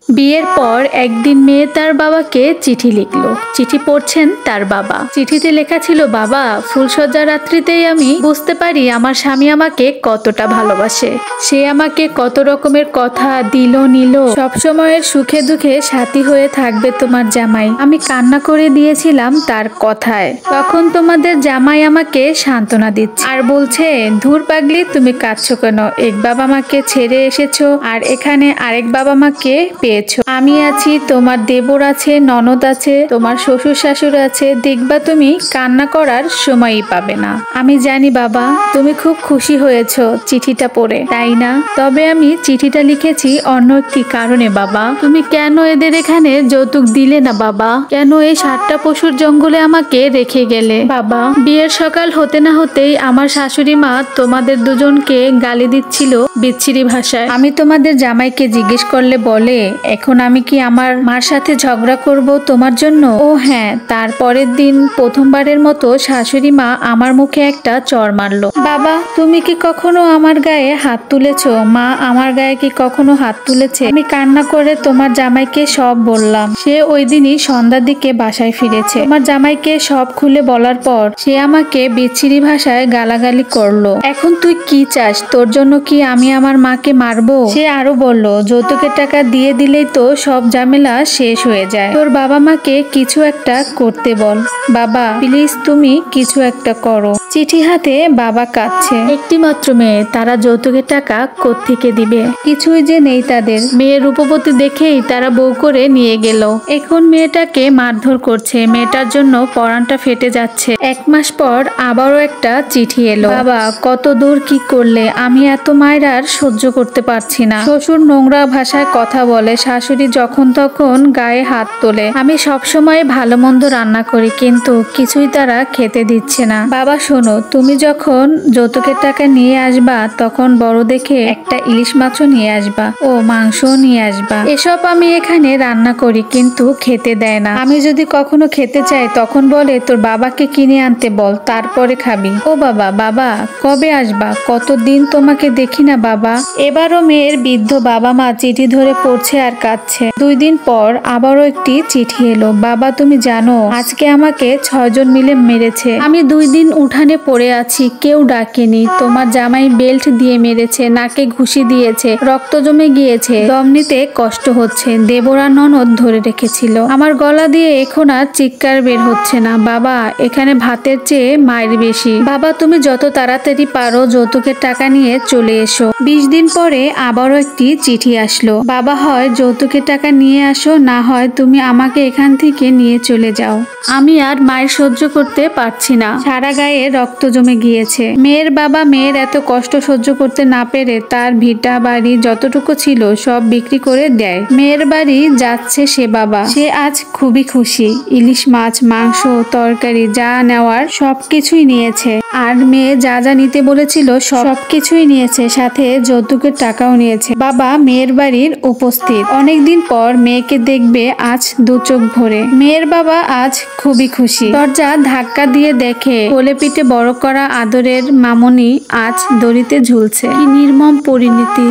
বিয়ের পর একদিন মেয়ে তার বাবাকে চিঠি লিখলো। চিঠি পড়ছেন তার বাবা। চিঠিতে লেখা ছিল, বাবা, ফুলসজ্জা রাত্রিতেই আমি বুঝতে পারি আমার স্বামী আমাকে কতটা ভালোবাসে। সে আমাকে কত রকমের কথা দিল নিল, সবসময়ের সুখে দুঃখে সাথী হয়ে থাকবে তোমার জামাই। আমি কান্না করে দিয়েছিলাম তার কথায়। তখন তোমাদের জামাই আমাকে সান্ত্বনা দিচ্ছে আর বলছে, ধুর পাগলি, তুমি কাঁদছো কেন? এক বাবা মাকে ছেড়ে এসেছো আর এখানে আরেক বাবা মাকে পেয়েছো। আমি আছি, তোমার দেবর আছে, ননদ আছে, তোমার শ্বশুর শাশুড়ি আছে, দেখবা তুমি কান্না করার সময়ই পাবে না। আমি জানি বাবা, তুমি খুব খুশি হয়েছো চিঠিটা পড়ে, তাই না? তবে আমি চিঠিটা লিখেছি অন্য একটি কারণে বাবা। তুমি কেন এদের এখানে যৌতুক দিলে না বাবা? কেন এই 7টা পশুর জঙ্গলে আমাকে রেখে গেলে বাবা? বিয়ের সকাল হতে না হতেই আমার শাশুড়ি মা তোমাদের দুজনকে গালি দিচ্ছিল বিচ্ছিরি ভাষায়। আমি তোমাদের জামাইকে জিজ্ঞেস করলে বলে, এখন আমি কি আমার মার সাথে ঝগড়া করব তোমার জন্য? ও হ্যাঁ, তারপরের দিন প্রথমবারের মতো শাশুড়ি মা আমার মুখে একটা চড় মারলো। বাবা, তুমি কি কখনো আমার গায়ে হাত তুলেছো? মা আমার গায়ে কি কখনো হাত তুলেছে? আমি কান্না করে তোমার জামাইকে সব বললাম। সে ওই দিনই সন্ধ্যার দিকে বাসায় ফিরেছে। তোমার জামাইকে সব খুলে বলার পর সে আমাকে বিচ্ছিরি ভাষায় গালাগালি করলো। এখন তুই কি চাস? তোর জন্য কি আমি আমার মাকে মারবো? সে আরো বলল, যৌতুকের টাকা দিয়ে দিলেই তো সব ঝামেলা শেষ হয়ে যায়। তোর বাবা মাকে কিছু একটা করতে বল। বাবা প্লিজ, তুমি কিছু একটা করো। চিঠি হাতে বাবা কাঁদছে। একটি মাত্র মেয়ে, তারা যৌতুকের টাকা কোত্থেকে দিবে? কিছুই যে নেই তাদের। মেয়ের রূপবতী দেখেই তারা বউ করে নিয়ে গেল। এখন মেয়েটাকে মারধর করছে। মেয়েটার জন্য পরানটা ফেটে যাচ্ছে। 1 মাস পর আবারও একটা চিঠি এলো। বাবা, কত দূর কি করলে? আমি এত মায়ের আর সহ্য করতে পারছি না। শ্বশুর নোংরা ভাষায় কথা বলে, শাশুড়ি যখন তখন গায়ে হাত তোলে। আমি সবসময় ভালো মন্দ রান্না করি, কিন্তু কিছুই তারা খেতে দিচ্ছে না। বাবা শোনো, তুমি যখন যৌতুকের টাকা নিয়ে আসবা তখন বড় দেখে একটা ইলিশ মাছ নিয়ে আসবা ও মাংস নিয়ে আসবা। এসব আমি এখানে রান্না করি, কিন্তু খেতে দেয় না। আমি যদি কখনো খেতে চাই তখন বলে, তোর বাবাকে কিনে আনতে বল, তারপরে খাবি। ও বাবা, বাবা কবে আসবা? কতদিন তোমাকে দেখি না বাবা। এবারও মেয়ের বৃদ্ধ বাবা মা চিঠি ধরে পড়ছে আর কাঁদছে। 2 দিন পর আবারও একটি চিঠি এলো। বাবা তুমি জানো, আজকে আমাকে 6 জন মিলে মেরেছে। আমি 2 দিন উঠানে পড়ে আছি, কেউ ডাকেনি। তোমার জামাই বেল্ট দিয়ে মেরেছে, নাকে ঘুষি দিয়েছে, রক্ত জমে গিয়েছে, দম নিতে কষ্ট হচ্ছে। দেবরা ননদ ধরে রেখেছিল। আমার গলা দিয়ে এখন আর চিৎকার বের হচ্ছে না। বাবা, এখানে ভাতের চেয়ে মায়ের বেশি। বাবা তুমি যত তাড়াতাড়ি পারো যৌতুকের টাকা নিয়ে চলে এসো। 20 দিন পরে আবারও একটি চিঠি আসলো। বাবা, হয় যৌতুকের টাকা নিয়ে আসো, না হয় তুমি আমাকে এখান থেকে নিয়ে চলে যাও। আমি আর মায়ের সহ্য করতে পারছি না। সারা গায়ে রক্ত জমে গিয়েছে। মেয়ের বাবা মেয়ের এত কষ্ট সহ্য করতে না পেরে তার ভিটা বাড়ি যতটুকু ছিল সব বিক্রি করে দেয়। মেয়ের বাড়ি যাচ্ছে সে বাবা। সে আজ খুবই খুশি। ইলিশ মাছ, মাংস, তরকারি যা নেওয়ার সবকিছুই নিয়েছে। আর মেয়ে যা যা নিতে বলেছিল সবকিছুই নিয়েছে, সাথে যৌতুকের টাকাও নিয়েছে। বাবা মেয়ের বাড়ির উপস্থিত। অনেকদিন পর মেয়েকে দেখবে আজ 2 চোখ ভরে। মেয়ের বাবা আজ খুবই খুশি। দরজা ধাক্কা দিয়ে দেখে কোলে পিঠে বড় করা আদরের মামনি আজ দড়িতে ঝুলছে। কি নির্মম পরিণতি।